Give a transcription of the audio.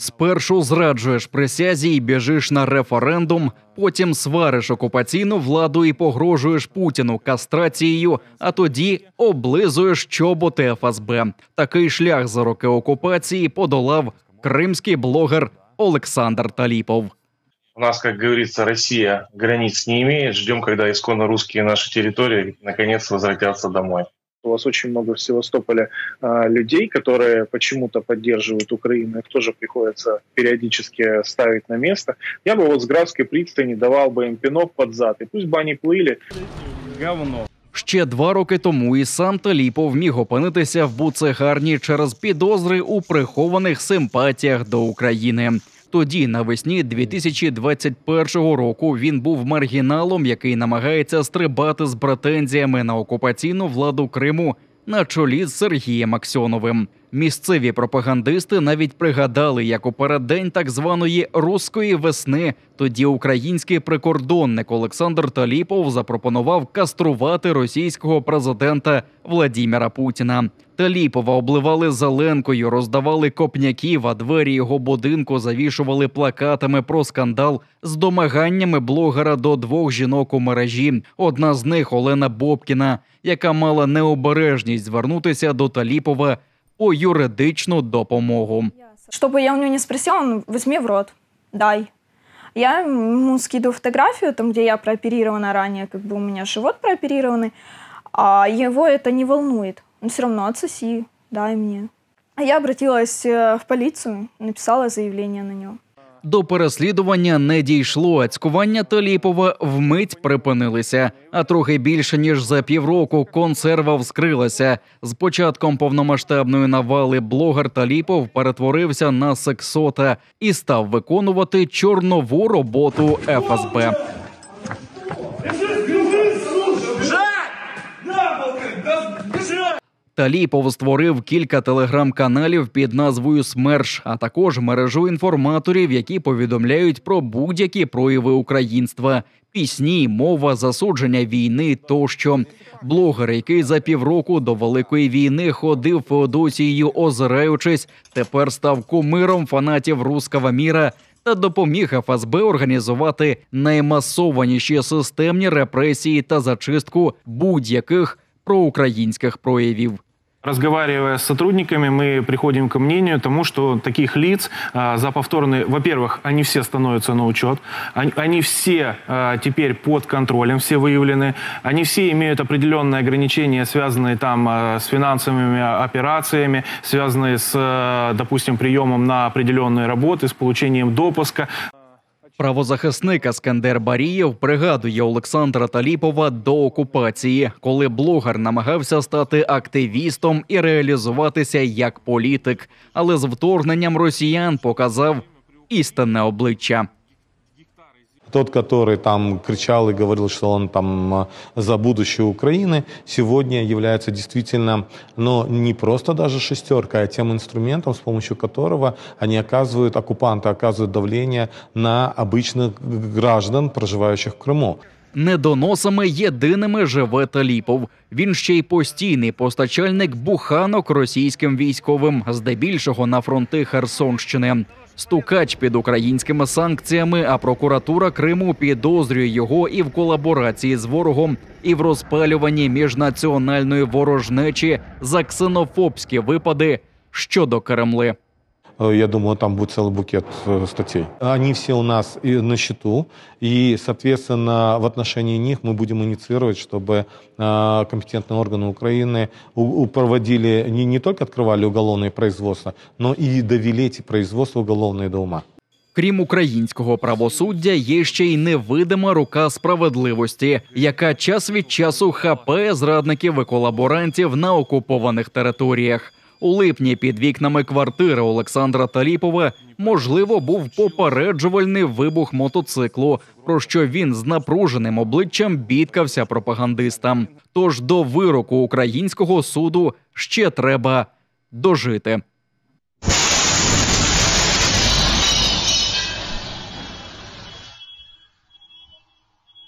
Спершу зраджуєш присязі і біжиш на референдум, потім свариш окупаційну владу і погрожуєш Путіну кастрацією, а тоді облизуєш чоботи ФСБ. Такий шлях за роки окупації подолав кримський блогер Олександр Таліпов. У нас, как говорится, Россия границ не имеет. Ждем, когда исконно русские наши территории наконец возвратятся домой. У вас очень много в Севастополе людей, которые почему-то поддерживают Украину. Их тоже приходится периодически ставить на место. Я бы вот с Графской пристани давал бы им пинок под зад, и пусть бы они плыли. Говно. Ще 2 роки тому і сам Таліпов міг опинитися в буцегарні через підозри у прихованих симпатіях до України. Тоді, навесні 2021 року, він був маргіналом, який намагається стрибати з претензіями на окупаційну владу Криму на чолі з Сергієм Аксьоновим. Місцеві пропагандисти навіть пригадали, як у переддень так званої «руської весни» тоді український прикордонник Олександр Таліпов запропонував каструвати російського президента Владіміра Путіна. Таліпова обливали зеленкою, роздавали копняків, а двері його будинку завішували плакатами про скандал з домаганнями блогера до 2 жінок у мережі. Одна з них – Олена Бобкіна, яка мала необережність звернутися до Таліпова по юридичну допомогу. Что бы я у него не спросила, он: возьми в рот, дай. Я ему скидываю фотографию, там, где я прооперирована ранее, как бы у меня живот прооперированный, а его это не волнует. Он все равно: отсоси, дай мне. А я обратилась в полицию, написала заявление на него. До переслідування не дійшло, а цькування Таліпова вмить припинилися. А трохи більше ніж за півроку консерва вскрилася. З початком повномасштабної навали блогер Таліпов перетворився на сексота і став виконувати чорнову роботу ФСБ. Таліпов створив кілька телеграм-каналів під назвою «СМЕРШ», а також мережу інформаторів, які повідомляють про будь-які прояви українства – пісні, мова, засудження війни тощо. Блогер, який за півроку до Великої війни ходив Феодосією озираючись, тепер став кумиром фанатів «Русского міра» та допоміг ФСБ організувати наймасованіші системні репресії та зачистку будь-яких проукраїнських проявів. Разговаривая с сотрудниками, мы приходим к мнению тому, что таких лиц за повторные, во-первых, они все становятся на учет, они все теперь под контролем, все выявлены, они все имеют определенные ограничения, связанные там с финансовыми операциями, связанные с, допустим, приемом на определенные работы, с получением допуска. Правозахисник Ескендер Барієв пригадує Олександра Таліпова до окупації, коли блогер намагався стати активістом і реалізуватися як політик, але з вторгненням росіян показав істинне обличчя. Тот, который там кричал и говорил, что он там за будущее Украины, сегодня является действительно, не просто даже шестеркой, а тем инструментом, с помощью которого они оказывают, оккупанты оказывают давление на обычных граждан, проживающих в Криму. Недоносами єдиними живе Таліпов. Він ще й постійний постачальник буханок російським військовим, здебільшого на фронти Херсонщини. Стукач під українськими санкціями, а прокуратура Криму підозрює його і в колаборації з ворогом, і в розпалюванні міжнаціональної ворожнечі за ксенофобські випади щодо Кремли. Я думаю, там будет целый букет статей. Они все у нас на счету, и, соответственно, в отношении них мы будем инициировать, чтобы компетентные органы Украины проводили, не только открывали уголовные производства, но и довели эти производства уголовные до ума. Крім українського правосуддя, є ще й невидима рука справедливості, яка час від часу хапає зрадників і колаборантів на окупованих територіях. У липні під вікнами квартири Олександра Таліпова, можливо, був попереджувальний вибух мотоциклу, про що він з напруженим обличчям бідкався пропагандистам. Тож до вироку українського суду ще треба дожити.